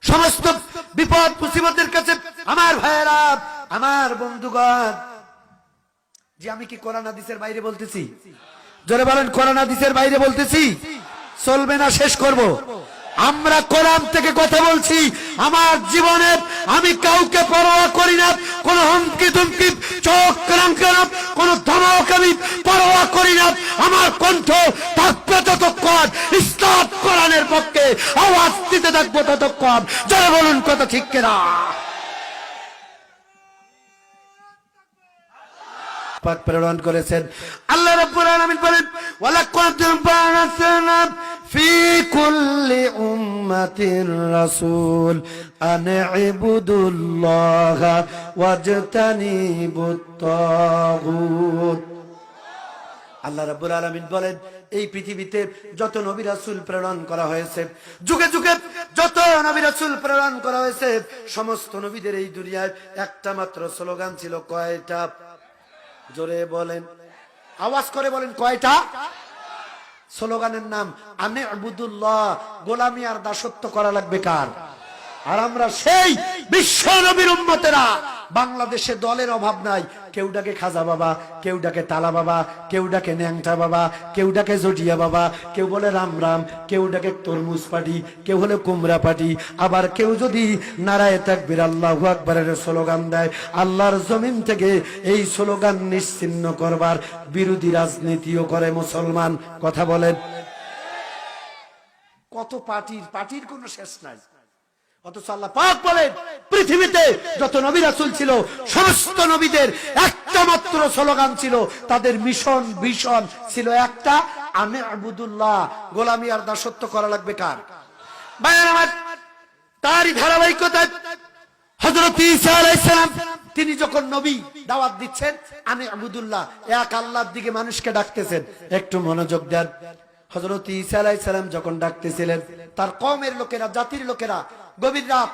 সমস্ত বিপদ মুসিবতের কাছে আমার ভাইয়েরা, আমার বন্ধুগণ, যে আমি কি কোরআন হাদিসের বাইরে বলতেছি? জোরে বলেন, কোরআন হাদিসের বাইরে বলতেছি? চলবে না, শেষ করব। আমরা কোরআন থেকে কথা বলছি। আমার জীবনে আমি কাউকে পরোয়া করি না, কোন হুমকি ধুমকি চোখ রাঙ্কানা কোন ধমক আমি পরোয়া করি না। আমার কণ্ঠ থাকবে ততক্ষণ ইসলাম কোরআনের পক্ষে আওয়াজ দিতে থাকবো ততক্ষণ। জোরে বলুন কথা ঠিক কিনা? পাক প্রেরণ করেছেন আল্লাহ রাব্বুল আলামিন বলেন, ওয়ালাকাদ বা'আসনা ফি কুল্লি উম্মাতির রাসূল আন ইবুদুল্লাহা ওয়াজতানিবুত তাগুত। আল্লাহ রাব্বুল আলামিন বলেন, এই পৃথিবীতে যত নবী রাসূল প্রেরণ করা হয়েছে, যুগে যুগে যত নবী রাসূল প্রেরণ করা হয়েছে, সমস্ত নবীদের এই দুনিয়ায় একটা মাত্র স্লোগান ছিল। কয়টা? জোরে বলেন, আওয়াজ করে বলেন, কয়টা? স্লোগানের নাম আনে আবুদুল্লাহ, গোলামি আর দাসত্ব করা লাগবে কার? আর আমরা সেই বিশ্ব নবীর উম্মতেরা। বাংলাদেশে দলের অভাব নাই। কেউ ডাকে খাজা বাবা, কেউ ডাকে তালা বাবা, কেউ ডাকে ন্যাংটা বাবা, কেউ ডাকে জটিয়া বাবা, কেউ বলে রাম রাম, কেউ ডাকে তরমুজ পাটি, কেউ হলে কুমড়া পাটি। আবার কেউ যদি নারায়ে তাকবীর আল্লাহু আকবারের স্লোগান দেয়, আল্লাহর জমিন থেকে এই স্লোগান নিশ্চিহ্ন করবার বিরোধী রাজনীতিও করে মুসলমান। কথা বলেন, কত পার্টির কোনো শেষ নাই। অথচ আল্লাহ পাক বলেন, পৃথিবীতে যত নবী রাসূল ছিল, সমস্ত নবীদের একটা মাত্র স্লোগান ছিল, তাদের মিশন ভিশন ছিল একটা, আনে আবুদুল্লাহ, গোলামি আর দাসত্ব করা লাগবে কার? ভাইয়ের আমার, তারই ধারাবাহিকতায় হযরত ঈসা আলাইহিস সালাম তিনি যখন নবী দাওয়াত দিচ্ছেন, আনে আবুদুল্লাহ, এক আল্লাহর দিকে মানুষকে ডাকতেছেন। একটু মনোযোগ দেন। হযরত ঈসা আলাইহিস সালাম যখন ডাকতেছিলেন, তার কওমের লোকেরা, জাতির লোকেরা গভীর রাত